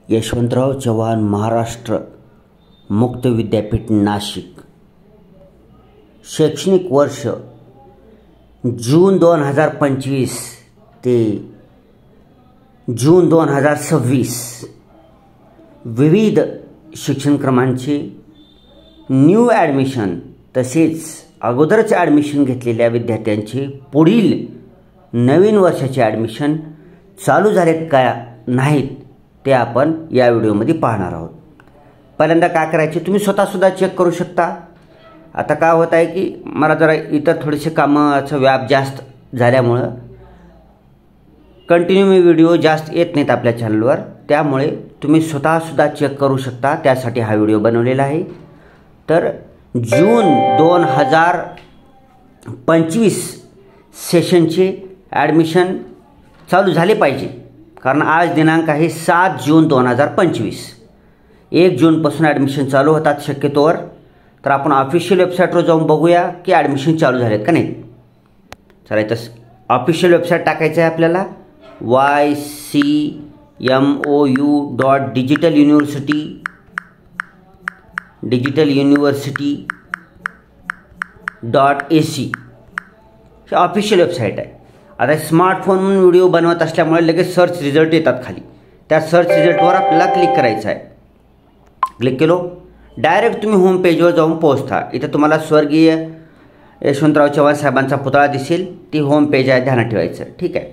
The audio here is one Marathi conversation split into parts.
यशवंतराव चव्हाण महाराष्ट्र मुक्त विद्यापीठ नाशिक। शैक्षणिक वर्ष जून 2025 ते जून 2026 विविध शिक्षणक्रमांचे न्यू ॲडमिशन तसेच अगोदरच ॲडमिशन घेतलेल्या विद्यार्थ्यांचे पुढील नवीन वर्षाचे ॲडमिशन चालू झालेत का नाहीत ते आपण या व्हिडिओमध्ये पाहणार आहोत। पहिल्यांदा काय करायचे, तुम्ही स्वतःसुद्धा चेक करू शकता। आता काय होत आहे की मला जरा इतर थोडेसे कामाचा व्याप जास्त झाल्यामुळं कंटिन्यू मी व्हिडिओ जास्त येत नाहीत आपल्या चॅनलवर, त्यामुळे तुम्ही स्वतःसुद्धा चेक करू शकता, त्यासाठी हा व्हिडिओ बनवलेला आहे। तर जून 2025 सेशनचे ॲडमिशन चालू झाले पाहिजे, कारण आज दिनांक आहे 7 जून 2025। 1 जूनपासून ॲडमिशन चालू होतात शक्यतोवर। तर आपण ऑफिशियल वेबसाईटवर जाऊन बघूया की ॲडमिशन चालू झालेत का नाही। चला इथं ऑफिशियल वेबसाईट टाकायचं आहे आपल्याला ycmou.digitaluniversity.ac ही ऑफिशियल वेबसाईट आहे। आता स्मार्टफोनवरून व्हिडिओ बनवत असल्यामुळे लगेच सर्च रिझल्ट येतात खाली, त्या सर्च रिझल्टवर आपल्याला क्लिक करायचं आहे। क्लिक केलो डायरेक्ट तुम्ही होम पेजवर जाऊन पोहोचता। इथं तुम्हाला स्वर्गीय यशवंतराव चव्हाण साहेबांचा पुतळा दिसेल, ती होम पेज आहे, ध्यानात ठेवायचं। ठीक आहे,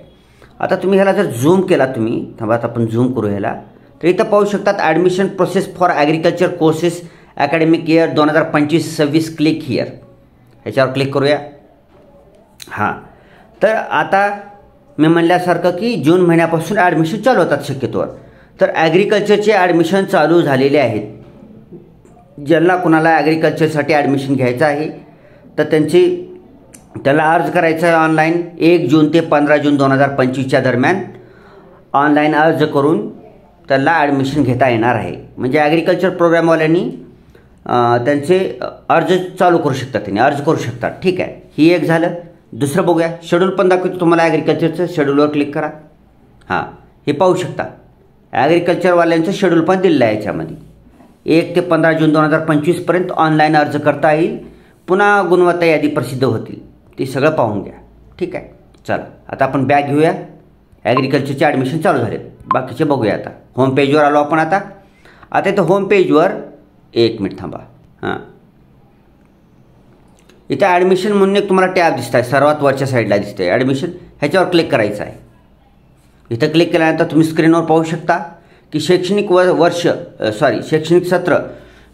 आता तुम्ही ह्याला जर झूम केला, तुम्ही थांबा आपण झूम करू ह्याला, तर इथं पाहू शकतात admission process for agriculture courses academic year 2025-26 click here, ह्याच्यावर क्लिक करूया। हां, तर आता मी म्हणल्यासारखं की जून महिन्यापासून ॲडमिशन चालू होतात शक्यतोवर। तर ॲग्रिकल्चरचे ॲडमिशन चालू झालेले आहेत। ज्यांना कुणाला ॲग्रिकल्चरसाठी ॲडमिशन घ्यायचं आहे तर त्याला अर्ज करायचा आहे ऑनलाईन 1 जून ते 15 जून 2025च्या दरम्यान ऑनलाईन अर्ज करून त्याला ॲडमिशन घेता येणार आहे। म्हणजे ॲग्रिकल्चर प्रोग्रामवाल्यांनी त्यांचे अर्ज चालू करू शकतात, त्यांनी अर्ज करू शकतात। ठीक आहे, ही एक झालं। दुसरं बघूया, शेड्यूल पण दाखवतो तुम्हाला ॲग्रिकल्चरचं। शेड्यूलवर क्लिक करा। हां, हे पाहू शकता ॲग्रिकल्चरवाल्यांचं शेड्यूल पण दिलेलं आहे याच्यामध्ये। 1 ते 15 जून 2025पर्यंत ऑनलाईन अर्ज करता येईल, पुन्हा गुणवत्ता यादी प्रसिद्ध होतील, ते सगळं पाहून घ्या। ठीक आहे, चला आता आपण बॅग घेऊया। ॲग्रिकल्चरचे ॲडमिशन चालू झालेत, बाकीचे बघूया। आता होम पेजवर आलो आपण। आता इथं होम पेजवर 1 मिनिट थांबा। हां, इथं ॲडमिशन म्हणून एक तुम्हाला टॅब दिसत आहे, सर्वात वरच्या साईडला दिसते ॲडमिशन, ह्याच्यावर क्लिक करायचं आहे। इथं क्लिक केल्यानंतर तुम्ही स्क्रीनवर पाहू शकता की शैक्षणिक सत्र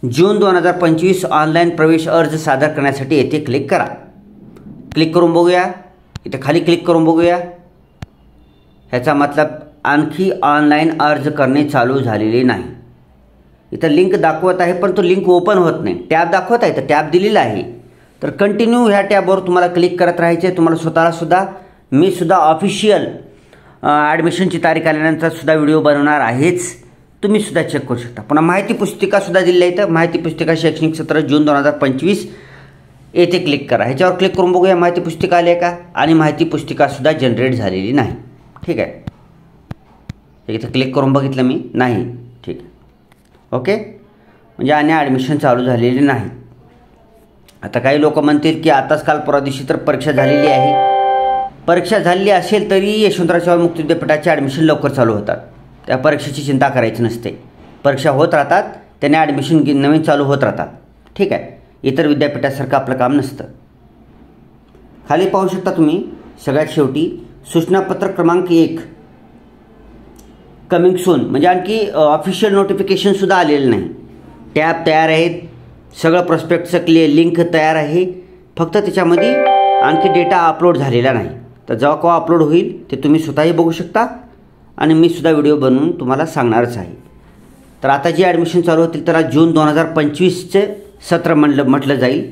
जून 2025 ऑनलाईन प्रवेश अर्ज सादर करण्यासाठी येथे क्लिक करा। क्लिक करून बघूया, इथं खाली क्लिक करून बघूया। ह्याचा मतलब आणखी ऑनलाईन अर्ज करणे चालू झालेले नाही। इथं लिंक दाखवत आहे पण तो लिंक ओपन होत नाही, टॅब दाखवत आहे, तर टॅब दिलेला आहे। तर कंटिन्यू ह्या टॅबवर तुम्हाला क्लिक करत राहायचे। तुम्हाला स्वतःला मी सुद्धा ऑफिशियल ॲडमिशनची तारीख आल्यानंतर सुद्धा व्हिडिओ बनवणार आहेच, तुम्ही सुद्धा चेक करू शकता। पुन्हा माहिती पुस्तिकासुद्धा दिली आहे, तर माहिती पुस्तिका शैक्षणिक सत्र जून 2025 येथे क्लिक करा। ह्याच्यावर क्लिक करून बघूया माहिती पुस्तिका आली आहे का, आणि माहिती पुस्तिकासुद्धा जनरेट झालेली नाही। ठीक आहे, इथं क्लिक करून बघितलं मी, नाही। ठीक आहे, ओके, म्हणजे आणि ॲडमिशन चालू झालेले नाही। आता काही लोक म्हणतील की आताच काल परवा दिवशी तर परीक्षा झालेली आहे। परीक्षा झालेली असेल तरी यशवंतराव चव्हाण मुक्त विद्यापीठाचे ॲडमिशन लवकर चालू होतात, त्या परीक्षेची चिंता करायची नसते। परीक्षा होत राहतात, त्याने ॲडमिशन नवीन चालू होत राहतात। ठीक आहे, इतर विद्यापीठासारखं आपलं काम नसतं। खाली पाहू शकता तुम्ही सगळ्यात शेवटी सूचनापत्र क्रमांक 1 कमिंग सून, म्हणजे आणखी ऑफिशियल नोटिफिकेशनसुद्धा आलेलं नाही। टॅब तयार आहेत, सगळं प्रॉस्पेक्टचं लिंक तयार आहे, फक्त त्याच्यामध्ये आणखी डेटा अपलोड झालेला नाही। तर जेव्हा केव्हा अपलोड होईल ते तुम्ही स्वतःही बघू शकता, आणि मी सुद्धा व्हिडिओ बनवून तुम्हाला सांगणारच आहे। तर आता जे ॲडमिशन चालू होतील त्याला जून 2025चे सत्र म्हटलं जाईल,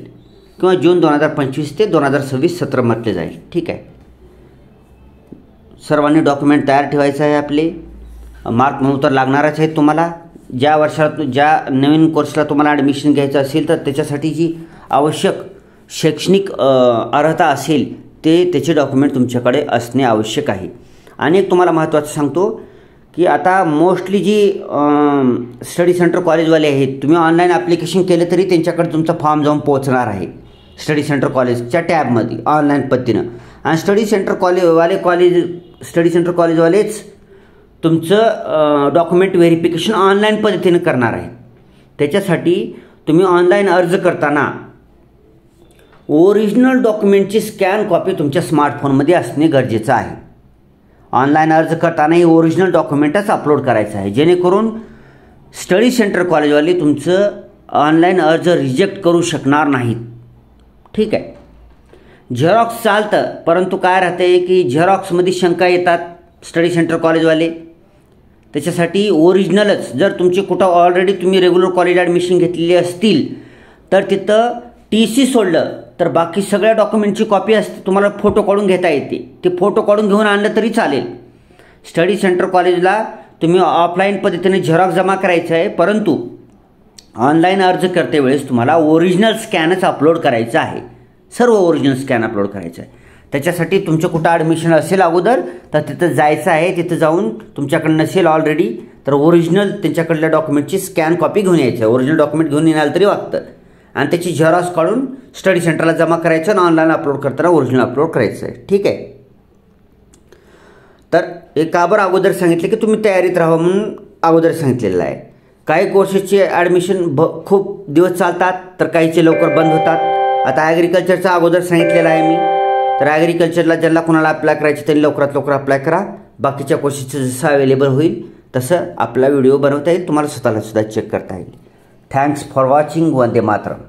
किंवा जून 2025 ते 2026 सत्र म्हटलं जाईल। ठीक आहे, सर्वांनी डॉक्युमेंट तयार ठेवायचं आहे आपले। मार्क म्हणून तर लागणारच आहेत तुम्हाला। ज्या वर्षात ज्या नवीन कोर्सला तुम्हाला ॲडमिशन घ्यायचं असेल तर त्याच्यासाठी जी आवश्यक शैक्षणिक अर्हता असेल त्याचे डॉक्युमेंट तुमच्याकडे असणे आवश्यक आहे। आणि एक तुम्हाला महत्त्वाचं सांगतो की आता मोस्टली जी स्टडी सेंटर कॉलेजवाले आहेत, तुम्ही ऑनलाईन ॲप्लिकेशन केलं तरी त्यांच्याकडे तुमचा फॉर्म जाऊन पोहोचणार आहे स्टडी सेंटर कॉलेजच्या टॅबमध्ये ऑनलाईन पद्धतीनं. आणि स्टडी सेंटर स्टडी सेंटर कॉलेजवालेच तुमचं डॉक्युमेंट व्हेरिफिकेशन ऑनलाईन पद्धतीनं करणार आहे. त्याच्यासाठी तुम्ही ऑनलाईन अर्ज करताना ओरिजिनल डॉक्युमेंटची स्कॅन कॉपी तुमच्या स्मार्टफोनमध्ये असणे गरजेचं आहे. ऑनलाईन अर्ज करताना ही ओरिजिनल डॉक्युमेंटच अपलोड करायचं आहे, जेणेकरून स्टडी सेंटर कॉलेजवाले तुमचं ऑनलाईन अर्ज रिजेक्ट करू शकणार नाहीत. ठीक आहे. झेरॉक्स चालतं, परंतु काय राहते की झेरॉक्समध्ये शंका येतात स्टडी सेंटर कॉलेजवाले. त्याच्यासाठी ओरिजिनलच, जर तुमची कुठं ऑलरेडी तुम्ही रेग्युलर कॉलेज ॲडमिशन घेतलेली असतील तर तिथं TC सोडलं तर बाकी सगळ्या डॉक्युमेंटची कॉपी असते, तुम्हाला फोटो काढून घेता येते. ते फोटो काढून घेऊन आणलं तरी चालेल. स्टडी सेंटर कॉलेजला तुम्ही ऑफलाईन पद्धतीने झेरॉक्स जमा करायचं आहे, परंतु ऑनलाईन अर्ज करते वेळेस तुम्हाला ओरिजिनल स्कॅनच अपलोड करायचं आहे. सर्व ओरिजिनल स्कॅन अपलोड करायचं आहे. त्याच्यासाठी तुमचं कुठं ॲडमिशन असेल अगोदर तर तिथं जायचं आहे. तिथं जाऊन तुमच्याकडं नसेल ऑलरेडी तर ओरिजिनल त्यांच्याकडल्या डॉक्युमेंटची स्कॅन कॉपी घेऊन यायचं आहे. ओरिजिनल डॉक्युमेंट घेऊन येणार तरी वागतं. आणि त्याची झेरॉक्स काढून स्टडी सेंटरला जमा करायचं आणि ऑनलाईन अपलोड करताना ओरिजिनल अपलोड करायचं आहे. ठीक आहे. तर एक काबर अगोदर सांगितले की तुम्ही तयारीत राहा म्हणून अगोदर सांगितलेलं आहे. काही कोर्सेसचे ॲडमिशन खूप दिवस चालतात तर काहीचे लवकर बंद होतात. आता ॲग्रिकल्चरचा अगोदर सांगितलेलं आहे मी. तर ॲग्रिकल्चरला ज्यांना कुणाला अप्लाय करायचे त्यांनी लवकरात लवकर अप्लाय करा. बाकीच्या कोर्सेसचं जसं अवेलेबल होईल तसं आपला व्हिडिओ बनवता येईल, तुम्हाला स्वतःला सुद्धा चेक करता येईल. Thanks for watching. Vande Mataram.